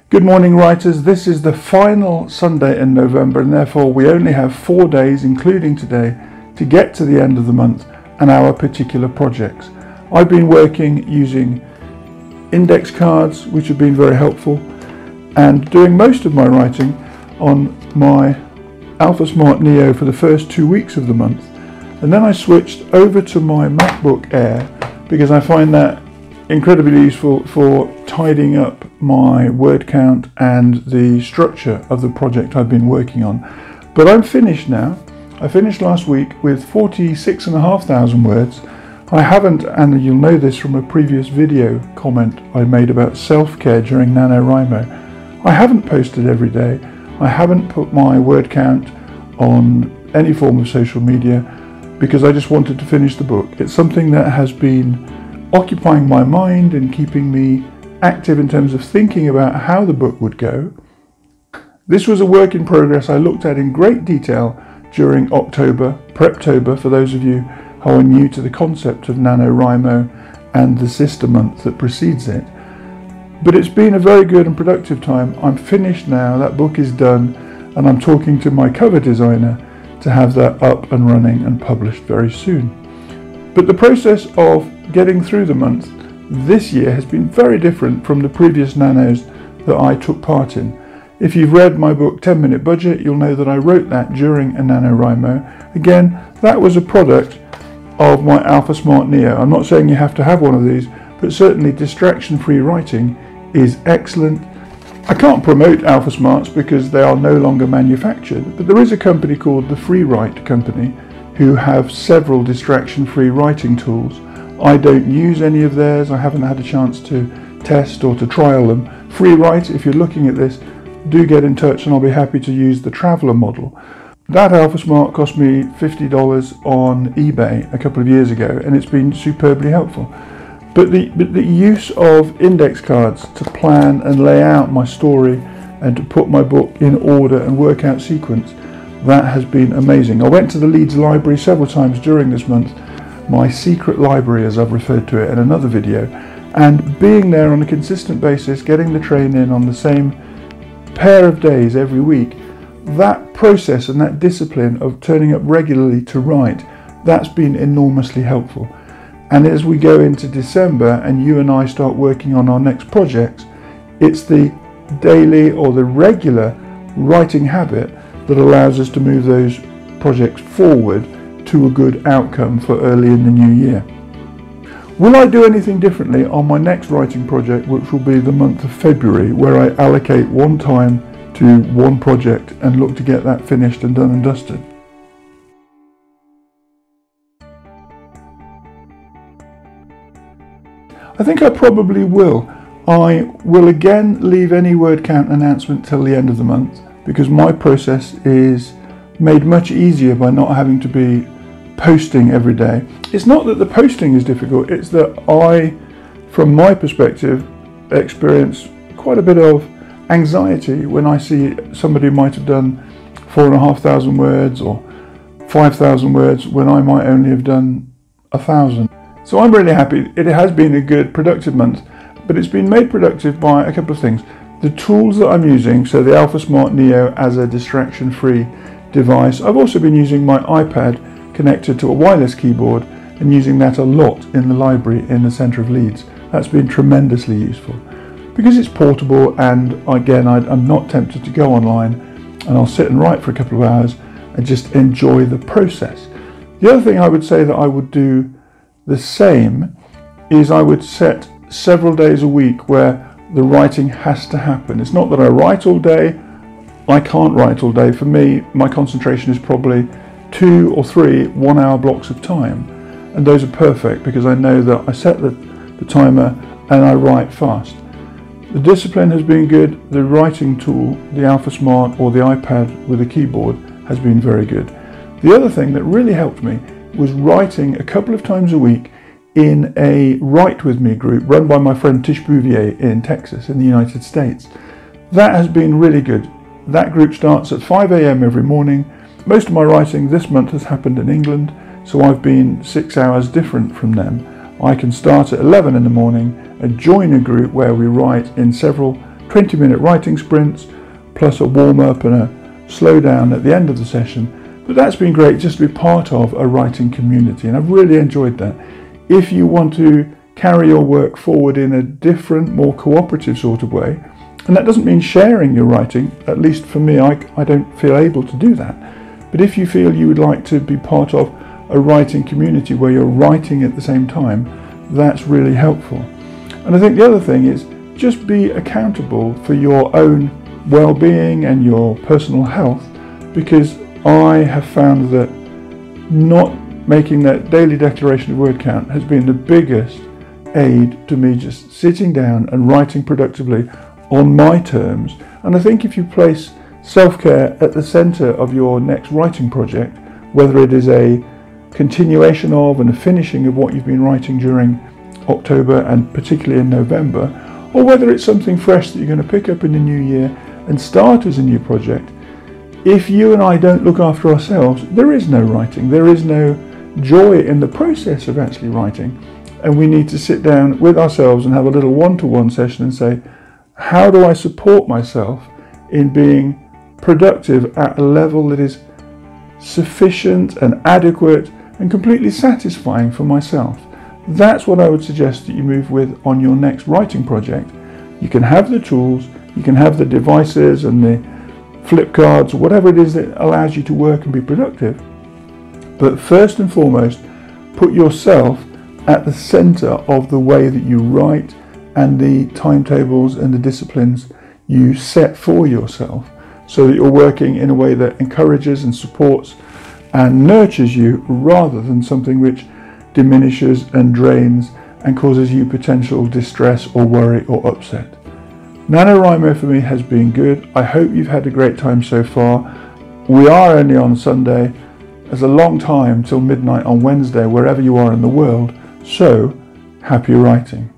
Good morning, writers. This is the final Sunday in November, and therefore we only have 4 days, including today, to get to the end of the month and our particular projects. I've been working using index cards, which have been very helpful, and doing most of my writing on my AlphaSmart Neo for the first 2 weeks of the month. And then I switched over to my MacBook Air because I find that incredibly useful for tidying up my word count and the structure of the project I've been working on. But I'm finished now. I finished last week with 46,500 words. I haven't, and you'll know this from a previous video comment I made about self-care during NaNoWriMo, I haven't posted every day. I haven't put my word count on any form of social media because I just wanted to finish the book. It's something that has been occupying my mind and keeping me active in terms of thinking about how the book would go. This was a work in progress I looked at in great detail during October, Preptober, for those of you who are new to the concept of NaNoWriMo and the sister month that precedes it. But it's been a very good and productive time. I'm finished now, that book is done, and I'm talking to my cover designer to have that up and running and published very soon. But the process of getting through the month this year has been very different from the previous nanos that I took part in. If you've read my book 10-Minute Budget, you'll know that I wrote that during a NaNoWriMo. Again, that was a product of my AlphaSmart Neo. I'm not saying you have to have one of these, but certainly distraction-free writing is excellent. I can't promote AlphaSmarts because they are no longer manufactured, but there is a company called the FreeWrite Company who have several distraction-free writing tools. I don't use any of theirs. I haven't had a chance to test or to trial them. FreeWrite, if you're looking at this, do get in touch and I'll be happy to use the Traveller model. That AlphaSmart cost me $50 on eBay a couple of years ago, and it's been superbly helpful. But the use of index cards to plan and lay out my story and to put my book in order and work out sequence, that has been amazing. I went to the Leeds Library several times during this month, my secret library as I've referred to it in another video, and being there on a consistent basis, getting the train in on the same pair of days every week, that process and that discipline of turning up regularly to write, that's been enormously helpful. And as we go into December and you and I start working on our next projects, it's the daily or the regular writing habit that allows us to move those projects forward to a good outcome for early in the new year. Will I do anything differently on my next writing project, which will be the month of February, where I allocate one time to one project and look to get that finished and done and dusted? I think I probably will. I will again leave any word count announcement till the end of the month because my process is made much easier by not having to be posting every day. It's not that the posting is difficult, it's that I, from my perspective, experience quite a bit of anxiety when I see somebody who might have done 4,500 words or 5,000 words when I might only have done 1,000. So I'm really happy. It has been a good, productive month, but it's been made productive by a couple of things. The tools that I'm using, so the AlphaSmart Neo as a distraction-free device. I've also been using my iPad connected to a wireless keyboard and using that a lot in the library in the centre of Leeds. That's been tremendously useful because it's portable, and again, I'm not tempted to go online and I'll sit and write for a couple of hours and just enjoy the process. The other thing I would say that I would do the same is I would set several days a week where the writing has to happen. It's not that I write all day. I can't write all day. For me, my concentration is probably 2 or 3 1-hour blocks of time, and those are perfect because I know that I set the timer and I write fast. The discipline has been good. The writing tool, the AlphaSmart or the iPad with a keyboard, has been very good. The other thing that really helped me was writing a couple of times a week in a Write With Me group run by my friend Tish Bouvier in Texas in the United States. That has been really good. That group starts at 5 a.m. every morning. Most of my writing this month has happened in England, so I've been 6 hours different from them. I can start at 11 in the morning and join a group where we write in several 20-minute writing sprints, plus a warm-up and a slow-down at the end of the session. But that's been great just to be part of a writing community, and I've really enjoyed that. If you want to carry your work forward in a different, more cooperative sort of way, and that doesn't mean sharing your writing, at least for me, I don't feel able to do that. But if you feel you would like to be part of a writing community where you're writing at the same time, that's really helpful. And I think the other thing is just be accountable for your own well-being and your personal health, because I have found that not making that daily declaration of word count has been the biggest aid to me, just sitting down and writing productively on my terms. And I think if you place self-care at the centre of your next writing project, whether it is a continuation of and a finishing of what you've been writing during October and particularly in November, or whether it's something fresh that you're going to pick up in the new year and start as a new project, if you and I don't look after ourselves, there is no writing, there is no joy in the process of actually writing. And we need to sit down with ourselves and have a little one-to-one session and say, how do I support myself in being productive at a level that is sufficient and adequate and completely satisfying for myself? That's what I would suggest that you move with on your next writing project. You can have the tools, you can have the devices and the flip cards, or whatever it is that allows you to work and be productive. But first and foremost, put yourself at the center of the way that you write and the timetables and the disciplines you set for yourself, so that you're working in a way that encourages and supports and nurtures you, rather than something which diminishes and drains and causes you potential distress or worry or upset. NaNoWriMo for me has been good. I hope you've had a great time so far. We are only on Sunday. There's a long time till midnight on Wednesday, wherever you are in the world. So, happy writing.